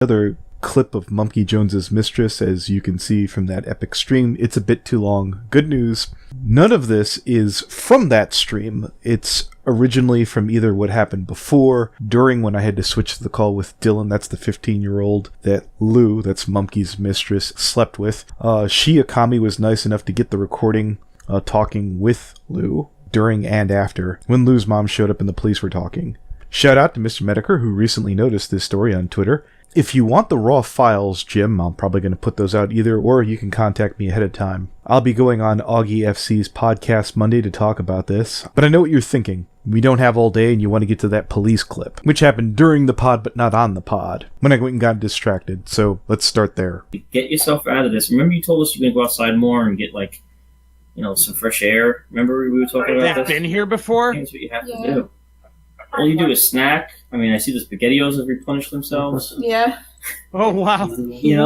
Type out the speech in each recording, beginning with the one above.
Another clip of Mumkey Jones's Mistress, as you can see from that epic stream. It's a bit too long. Good news, none of this is from that stream. It's originally from either what happened before, during when I had to switch the call with Dylan, that's the 15-year-old that Lou, that's Mumkey's mistress, slept with. Okami was nice enough to get the recording talking with Lou during and after, when Lou's mom showed up and the police were talking. Shout out to Mr. Metokur, who recently noticed this story on Twitter. If you want the raw files, Jim, I'm probably going to put those out either, or you can contact me ahead of time. I'll be going on Augie RFC's podcast Monday to talk about this, but I know what you're thinking. We don't have all day and you want to get to that police clip, which happened during the pod but not on the pod, when I went and got distracted, so let's start there. Get yourself out of this. Remember you told us you're going to go outside more and get, like, some fresh air? Remember we were talking about this? They've been here before? That's what you have to do. All you do is snack. I mean, I see the SpaghettiOs have replenished themselves. Yeah. Oh, wow. You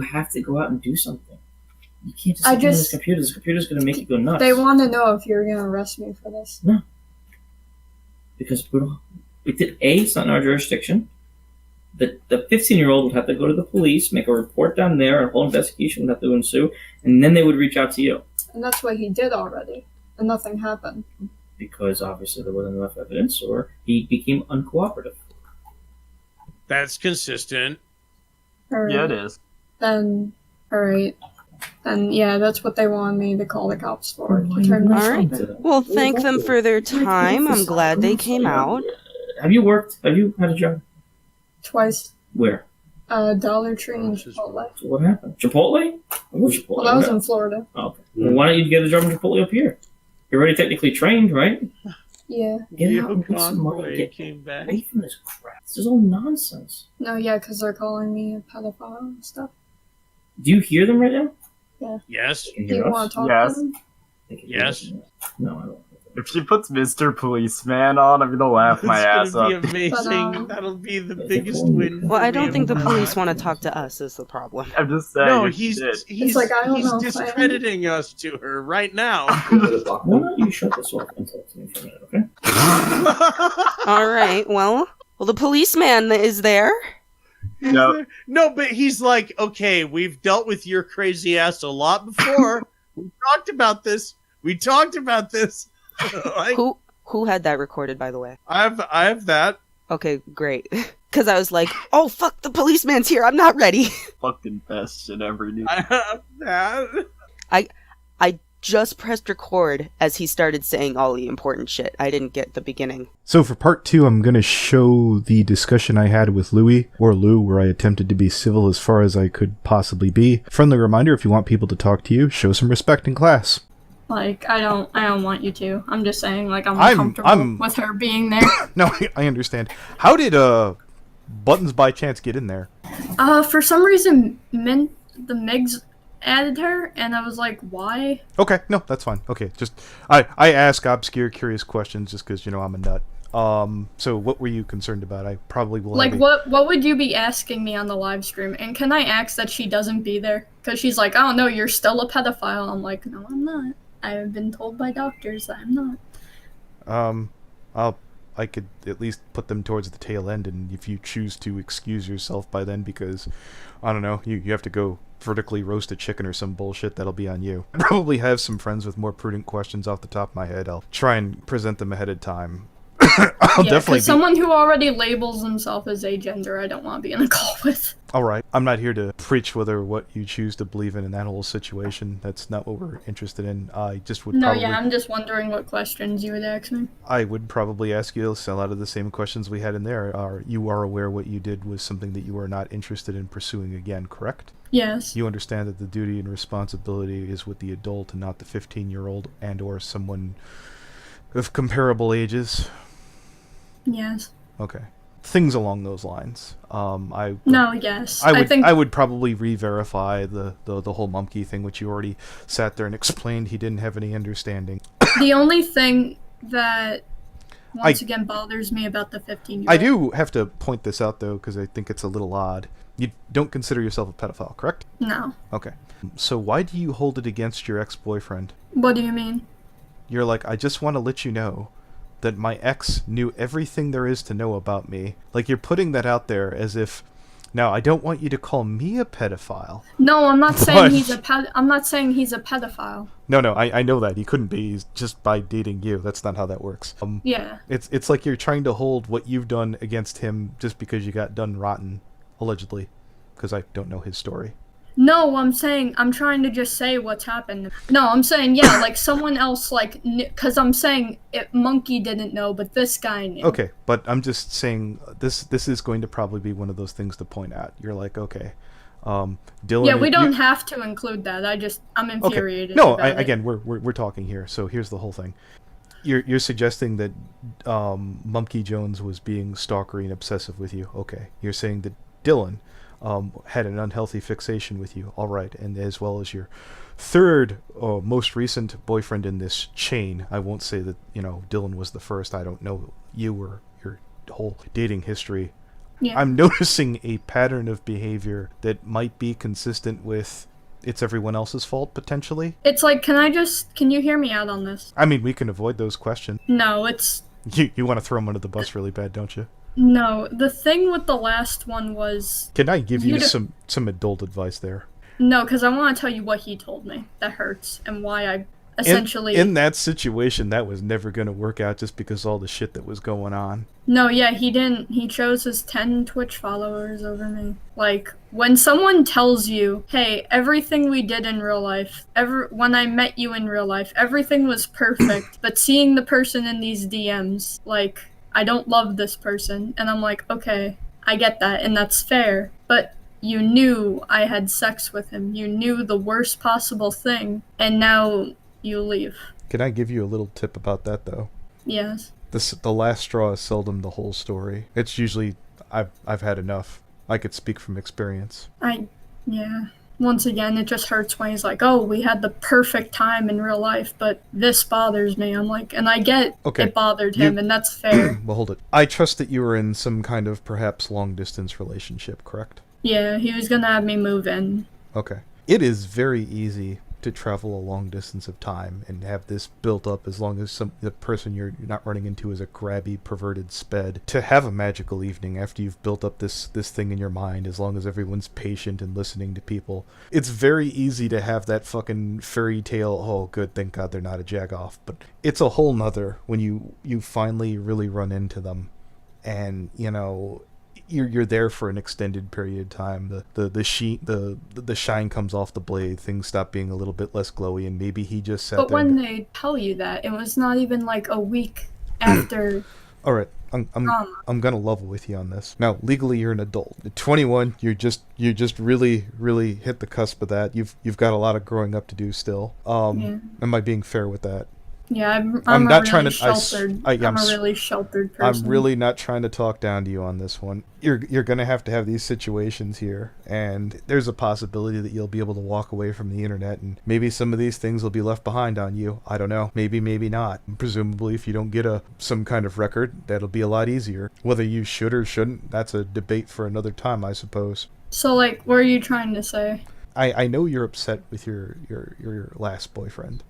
have to go out and do something. You can't just sit on this computer. This computer's going to make you go nuts. They want to know if you're going to arrest me for this. No. Because it's not in our jurisdiction. The 15-year-old would have to go to the police, make a report down there, and a whole investigation would have to ensue, and then they would reach out to you. And that's what he did already. And nothing happened. Because obviously there wasn't enough evidence, or he became uncooperative. That's consistent. Right. Yeah, it is. Then, alright. Then, yeah, that's what they wanted me to call the cops for. To turn my Alright. Well, thank them for their time. I'm glad they came out. Have you worked? Have you had a job? Twice. Where? Dollar Tree and Chipotle. So what happened? Chipotle? Chipotle? Well, that was in Florida. Oh, okay. Well, why don't you get a job in Chipotle up here? You're already technically trained, right? Yeah. Get out and put some money. Get away from this crap. This is all nonsense. No, yeah, because they're calling me a pedophile and stuff. Do you hear them right now? Yeah. Yes. Do you want to talk to them? Yes. No, I don't. If she puts Mr. Policeman on, I'm gonna laugh my ass up. That'll be amazing. That'll be the biggest win. Well, I don't think the police want to talk to us is the problem. I'm just saying. No, he's like, I don't know, discrediting us to her right now. Why don't you shut this off and talk to me for a minute, okay? Alright, well, the policeman is there. No. No, but he's like, okay, we've dealt with your crazy ass a lot before. We talked about this. Like, Who had that recorded, by the way? I have that. Okay, great. Because I was like, oh, fuck, the policeman's here. I'm not ready. Fucking best shit ever, dude. I have that. I just pressed record as he started saying all the important shit. I didn't get the beginning. So for part 2, I'm going to show the discussion I had with Louie, or Lou, where I attempted to be civil as far as I could possibly be. Friendly reminder, if you want people to talk to you, show some respect in class. Like, I don't want you to. I'm just saying, like, I'm uncomfortable with her being there. No, I understand. How did, Buttons by chance get in there? For some reason, the MIGs added her, and I was like, why? Okay, no, that's fine. Okay, just, I ask obscure, curious questions just because, I'm a nut. So what were you concerned about? I probably will. Like, what would you be asking me on the live stream? And can I ask that she doesn't be there? Because she's like, oh, no, you're still a pedophile. I'm like, no, I'm not. I have been told by doctors that I'm not. I could at least put them towards the tail end, and if you choose to excuse yourself by then because, I don't know, you have to go vertically roast a chicken or some bullshit, that'll be on you. I probably have some friends with more prudent questions off the top of my head. I'll try and present them ahead of time. I'll definitely someone who already labels himself as agender, I don't want to be in a call with. Alright, I'm not here to preach whether what you choose to believe in that whole situation. That's not what we're interested in. I just would I'm just wondering what questions you would ask me. I would probably ask you a lot of the same questions we had in there. You are aware what you did was something that you are not interested in pursuing again, correct? Yes. You understand that the duty and responsibility is with the adult and not the 15-year-old and or someone of comparable ages? Yes. Okay. Things along those lines. Yes. I would probably re-verify the whole Munkey thing, which you already sat there and explained he didn't have any understanding. The only thing that once again bothers me about the 15-year-old. I do have to point this out though, because I think it's a little odd. You don't consider yourself a pedophile, correct? No. Okay. So why do you hold it against your ex-boyfriend? What do you mean? You're like, I just want to let you know that my ex knew everything there is to know about me. Like, you're putting that out there as if Now, I don't want you to call me a pedophile. No, I'm not But- saying I'm not saying he's a pedophile. No, I know that. He couldn't be. He's just by dating you. That's not how that works. Yeah. It's like you're trying to hold what you've done against him just because you got done rotten, allegedly, because I don't know his story. No, I'm trying to just say what's happened. No, I'm saying, yeah, like someone else, like, because I'm saying Munkey didn't know, but this guy knew. Okay, but I'm just saying this is going to probably be one of those things to point out. You're like, okay, Dylan. Yeah, we don't have to include that. I'm infuriated. No, about it. again, we're talking here. So here's the whole thing. You're suggesting that Mumkey Jones was being stalkery and obsessive with you. Okay, you're saying that Dylan had an unhealthy fixation with you. All right, and as well as your third most recent boyfriend in this chain. I won't say that Dylan was the first. I don't know you or your whole dating history. Yeah. I'm noticing a pattern of behavior that might be consistent with it's everyone else's fault, potentially. It's like, can you hear me out on this? I mean, we can avoid those questions. No, it's... You want to throw him under the bus really bad, don't you? No, the thing with the last one was... Can I give you some adult advice there? No, because I want to tell you what he told me that hurts and why I essentially... In that situation, that was never going to work out just because all the shit that was going on. No, yeah, he didn't. He chose his 10 Twitch followers over me. Like, when someone tells you, hey, everything we did in real life, when I met you in real life, everything was perfect, but seeing the person in these DMs, like, I don't love this person, and I'm like, okay, I get that, and that's fair, but you knew I had sex with him. You knew the worst possible thing, and now you leave. Can I give you a little tip about that, though? Yes. The last straw is seldom the whole story. It's usually, I've had enough. I could speak from experience. Yeah. Once again, it just hurts when he's like, oh, we had the perfect time in real life, but this bothers me. I'm like, and I get it bothered him, and that's fair. Well, hold it. I trust that you were in some kind of perhaps long-distance relationship, correct? Yeah, he was gonna have me move in. Okay. It is very easy to travel a long distance of time and have this built up as long as the person you're not running into is a grabby, perverted sped. To have a magical evening after you've built up this thing in your mind, as long as everyone's patient and listening to people. It's very easy to have that fucking fairy tale, oh good, thank God they're not a jagoff. But it's a whole nother when you finally really run into them and, you're there for an extended period of time. The shine comes off the blade. Things stop being a little bit less glowy, and maybe he just sat there. But when they tell you that, it was not even like a week after. All right, I'm gonna level with you on this. Now, legally, you're an adult. At 21, you just really hit the cusp of that. You've got a lot of growing up to do still. Am I being fair with that? Yeah, I'm not really trying to. Sheltered. I'm a really sheltered person. I'm really not trying to talk down to you on this one. You're gonna have to have these situations here, and there's a possibility that you'll be able to walk away from the internet, and maybe some of these things will be left behind on you. I don't know. Maybe not. Presumably, if you don't get some kind of record, that'll be a lot easier. Whether you should or shouldn't, that's a debate for another time, I suppose. So, like, what are you trying to say? I know you're upset with your last boyfriend.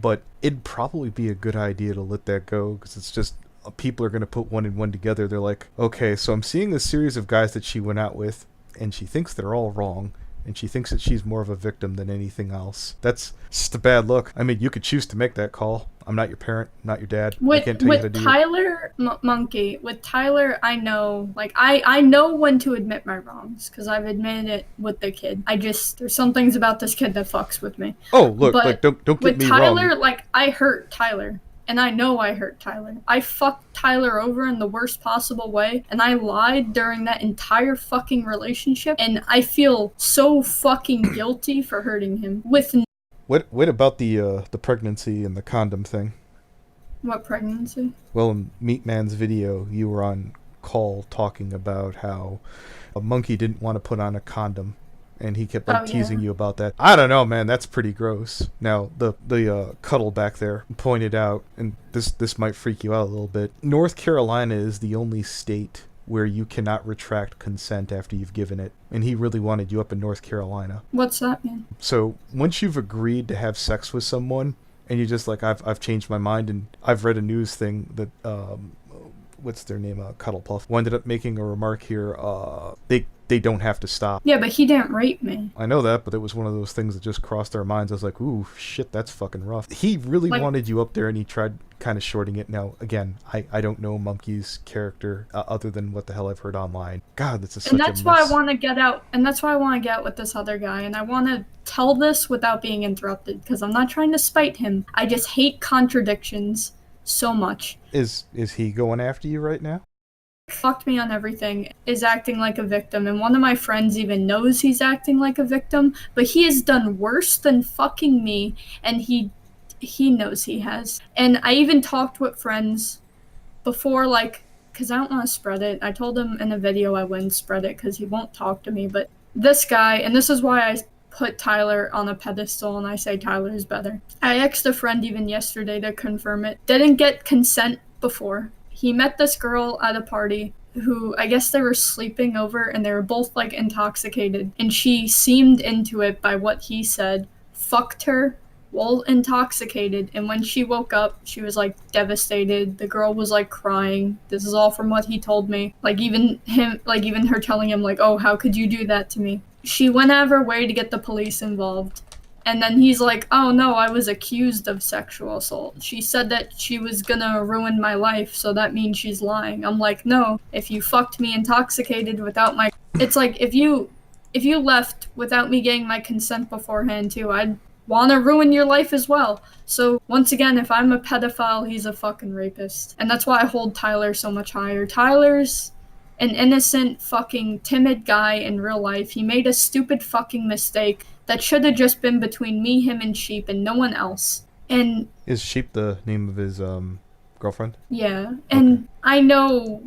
But it'd probably be a good idea to let that go, because it's just people are going to put one and one together. They're like, okay, so I'm seeing a series of guys that she went out with, and she thinks they're all wrong, and she thinks that she's more of a victim than anything else. That's just a bad look. I mean, you could choose to make that call. I'm not your parent, not your dad. I can't tell you how to do it. With Tyler, Munkey, with Tyler, I know, like, I know when to admit my wrongs, because I've admitted it with the kid. There's some things about this kid that fucks with me. Oh, look, don't get with me Tyler, wrong. like, I hurt Tyler, and I know I hurt Tyler. I fucked Tyler over in the worst possible way, and I lied during that entire fucking relationship, and I feel so fucking guilty for hurting him. What about the pregnancy and the condom thing? What pregnancy? Well, in Meat Man's video, you were on call talking about how a monkey didn't want to put on a condom, and he kept teasing you about that. I don't know, man. That's pretty gross. Now, the cuddle back there pointed out, and this might freak you out a little bit. North Carolina is the only state where you cannot retract consent after you've given it, and he really wanted you up in North Carolina. What's that mean? So once you've agreed to have sex with someone, and you just like, I've changed my mind, and I've read a news thing that what's their name, Cuddlepuff, who ended up making a remark here, they don't have to stop. Yeah, but he didn't rape me. I know that, but it was one of those things that just crossed our minds. I was like, ooh, shit, that's fucking rough. He really wanted you up there, and he tried kind of shorting it. Now, again, I don't know Mumkey's character other than what the hell I've heard online. God, this is such a mess. And that's why I want to get out. And that's why I want to get out with this other guy. And I want to tell this without being interrupted, because I'm not trying to spite him. I just hate contradictions so much. Is he going after you right now? Fucked me on everything, is acting like a victim, and one of my friends even knows he's acting like a victim, but he has done worse than fucking me, and he knows he has. And I even talked with friends before, like, because I don't want to spread it. I told him in a video I wouldn't spread it because he won't talk to me, but this guy, and this is why I put Tyler on a pedestal and I say Tyler is better. I asked a friend even yesterday to confirm it. Didn't get consent before. He met this girl at a party who, I guess they were sleeping over, and they were both, like, intoxicated. And she seemed into it by what he said, fucked her while intoxicated, and when she woke up, she was, like, devastated. The girl was, like, crying. This is all from what he told me. Like, even her telling him, like, oh, how could you do that to me? She went out of her way to get the police involved. And then he's like, oh no, I was accused of sexual assault. She said that she was gonna ruin my life, so that means she's lying. I'm like, no, if you fucked me intoxicated without my... It's like, if you left without me getting my consent beforehand too, I'd wanna ruin your life as well. So, once again, if I'm a pedophile, he's a fucking rapist. And that's why I hold Tyler so much higher. Tyler's an innocent, fucking timid guy in real life. He made a stupid fucking mistake that should have just been between me, him, and Sheep, and no one else. And is Sheep the name of his girlfriend? Yeah, and okay. I know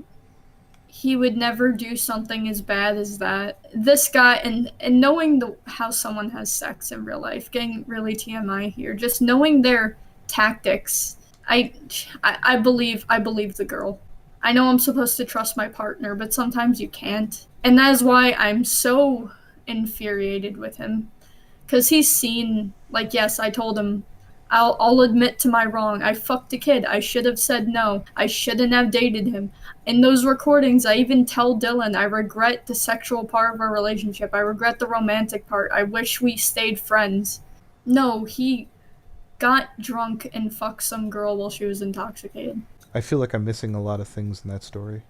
he would never do something as bad as that. This guy, and knowing how someone has sex in real life, getting really TMI here, just knowing their tactics, I believe the girl. I know I'm supposed to trust my partner, but sometimes you can't. And that is why I'm so infuriated with him. Because he's seen, like, yes, I told him, I'll admit to my wrong. I fucked a kid. I should have said no. I shouldn't have dated him. In those recordings, I even tell Dylan I regret the sexual part of our relationship. I regret the romantic part. I wish we stayed friends. No, he got drunk and fucked some girl while she was intoxicated. I feel like I'm missing a lot of things in that story.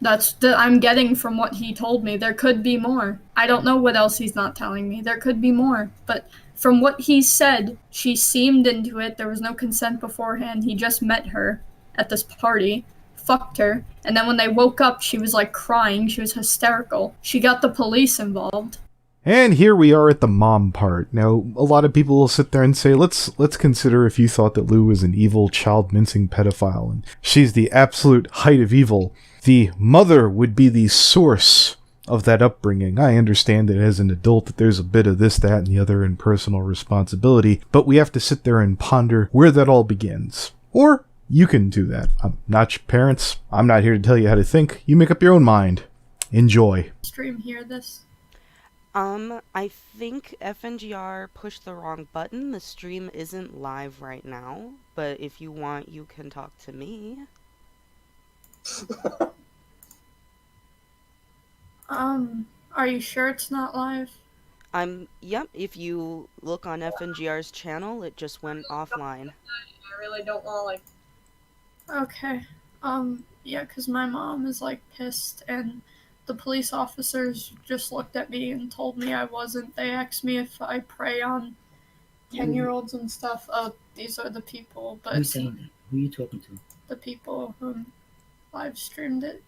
I'm getting from what he told me. There could be more. I don't know what else he's not telling me. There could be more. But from what he said, she seemed into it. There was no consent beforehand. He just met her at this party, fucked her, and then when they woke up, she was, like, crying. She was hysterical. She got the police involved. And here we are at the mom part. Now, a lot of people will sit there and say, let's consider if you thought that Lou was an evil, child-mincing pedophile, and she's the absolute height of evil. The mother would be the source of that upbringing. I understand that as an adult that there's a bit of this, that, and the other in personal responsibility, but we have to sit there and ponder where that all begins. Or you can do that. I'm not your parents. I'm not here to tell you how to think. You make up your own mind. Enjoy. Stream hear this? I think FNGR pushed the wrong button. The stream isn't live right now, but if you want, you can talk to me. Are you sure it's not live? Yep, if you look on FNGR's channel, it just went offline. I really don't want Okay. Yeah, because my mom is, like, pissed, and the police officers just looked at me and told me I wasn't. They asked me if I prey on 10-year-olds and stuff. Oh, these are the people, but... Who's saying that? Who are you talking to? The people who live streamed it.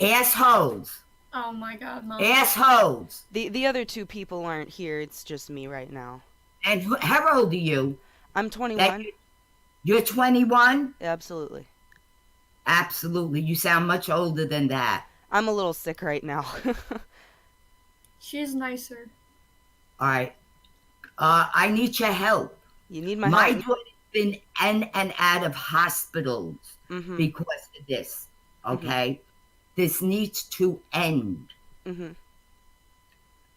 Assholes. Oh my god, Mom. Assholes. The other two people aren't here, it's just me right now. And how old are you? I'm 21. You're 21? Absolutely. Absolutely. You sound much older than that. I'm a little sick right now. She's nicer. Alright. I need your help. You need my My help. daughter's been in and out of hospitals because of this. Okay? This needs to end.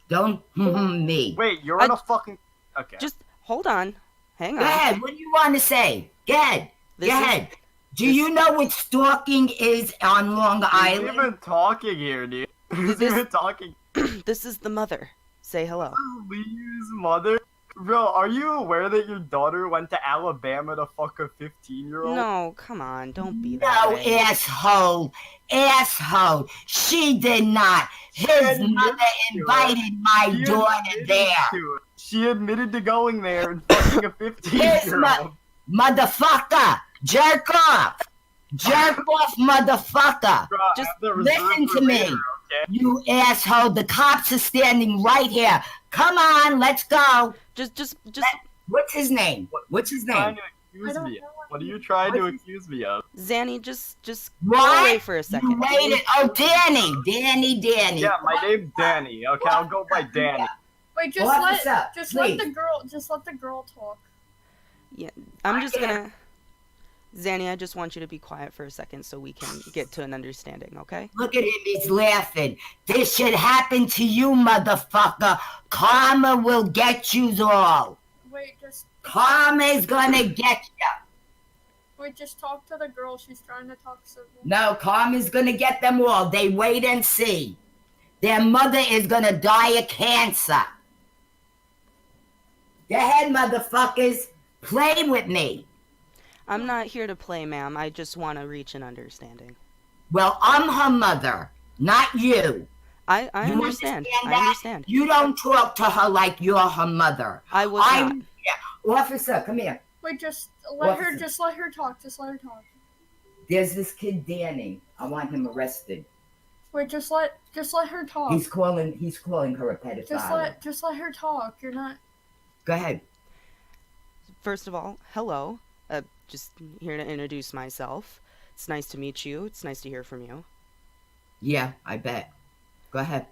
Don't me. Wait, you're in a fucking... Okay. Just hold on. Hang on. Go ahead. What do you want to say? Go ahead. Go ahead. Do you know what stalking is on Long Who's Island? even talking here, dude? Who's even talking? This is the mother. Say hello. Lee's mother? Bro, are you aware that your daughter went to Alabama to fuck a 15-year-old? No, come on, don't be that No, way. asshole. She did not. His mother invited my daughter there. She admitted to going there and fucking a 15-year-old. Motherfucker, jerk off, motherfucker. Bro, Just listen to me. Okay? You asshole. The cops are standing right here. Come on, let's go. Just. What's his name? What's his name? What are you trying to accuse me of? Zanny, just What? go away for a second. You waited. Oh, Danny. Yeah, my name's Danny. Okay, I'll go by Danny. Wait, Officer, let the girl talk. Yeah, I'm just gonna. Zanny, I just want you to be quiet for a second so we can get to an understanding, okay? Look at him, he's laughing. This should happen to you, motherfucker. Karma will get you all. Wait, just Karma's gonna get you. wait, just talk to the girl. She's trying to talk civil. No, Karma's gonna get them all. They wait and see. Their mother is gonna die of cancer. Go ahead, motherfuckers. Play with me. I'm not here to play, ma'am. I just want to reach an understanding. Well, I'm her mother, not you. I You understand. I that? understand. You don't talk to her like you're her mother. I was not. Yeah. Officer, come here. Wait, just let her talk. Just let her talk. There's this kid Danny. I want him arrested. Wait, just let her talk. He's calling her a pedophile. Just let her talk. You're not. Go ahead. First of all, hello. Just here to introduce myself. It's nice to meet you. It's nice to hear from you. Yeah, I bet. Go ahead.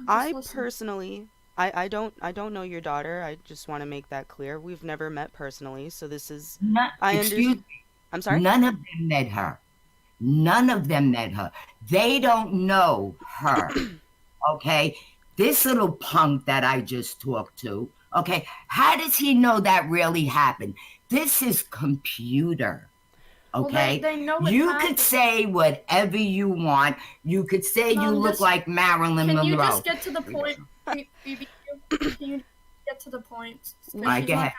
I personally, I don't know your daughter. I just want to make that clear. We've never met personally, so this is. Excuse me. I'm sorry. None of them met her. They don't know her. Okay. This little punk that I just talked to. Okay, how does he know that really happened? This is computer. Okay, well, they know you happened. Could say whatever you want. You could say you look like Marilyn Monroe. Can you just get to the point? Can you get to the point? I get.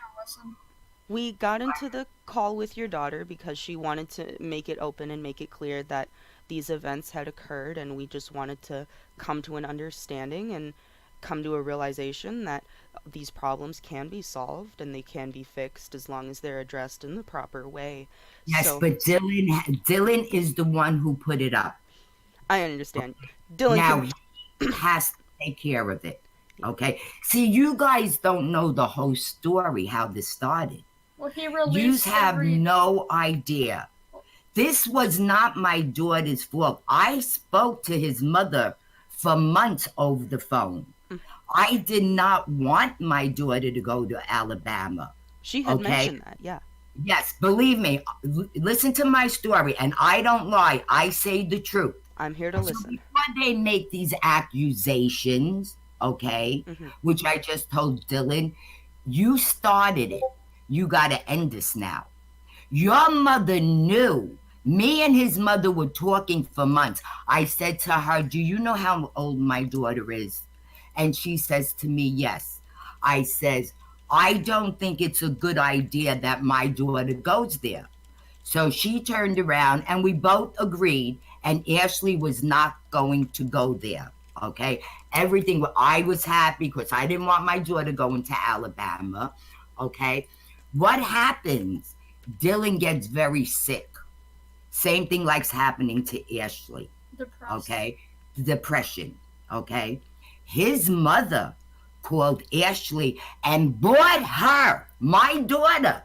We got into the call with your daughter because she wanted to make it open and make it clear that these events had occurred, and we just wanted to come to an understanding and come to a realization that these problems can be solved and they can be fixed as long as they're addressed in the proper way. Yes, but Dylan is the one who put it up. I understand. Dylan now he has to take care of it. Okay. See, you guys don't know the whole story, how this started. Well, he released. You have no idea. This was not my daughter's fault. I spoke to his mother for months over the phone. I did not want my daughter to go to Alabama. She had mentioned that, yeah. Yes, believe me. Listen to my story, and I don't lie. I say the truth. I'm here to listen. Before they make these accusations, okay, which I just told Dylan, you started it. You got to end this now. Your mother knew. Me and his mother were talking for months. I said to her, do you know how old my daughter is? And she says to me, yes. I says, I don't think it's a good idea that my daughter goes there. So she turned around and we both agreed, and Ashley was not going to go there. Okay. Everything, I was happy because I didn't want my daughter going to Alabama. Okay. What happens? Dylan gets very sick. Same thing like's happening to Ashley. Depressed. Okay. Depression. Okay. His mother called Ashley and bought her, my daughter,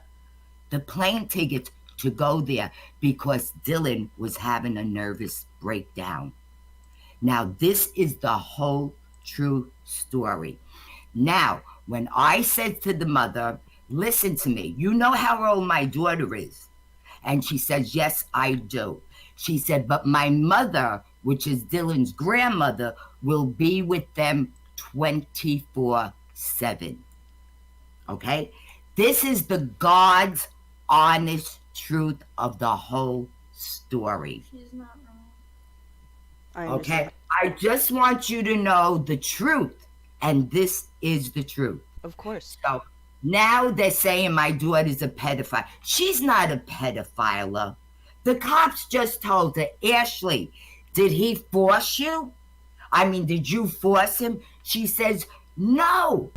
the plane tickets to go there because Dylan was having a nervous breakdown. Now, this is the whole true story. Now, when I said to the mother, listen to me, you know how old my daughter is? And she says, yes, I do. She said, but my mother, which is Dylan's grandmother, will be with them 24/7. Okay? This is the God's honest truth of the whole story. She's not wrong. understand. Okay? I just want you to know the truth. And this is the truth. Of course. So now they're saying my daughter's a pedophile. She's not a pedophile. The cops just told her, Ashley, did he force you? I mean, did you force him? She says, no.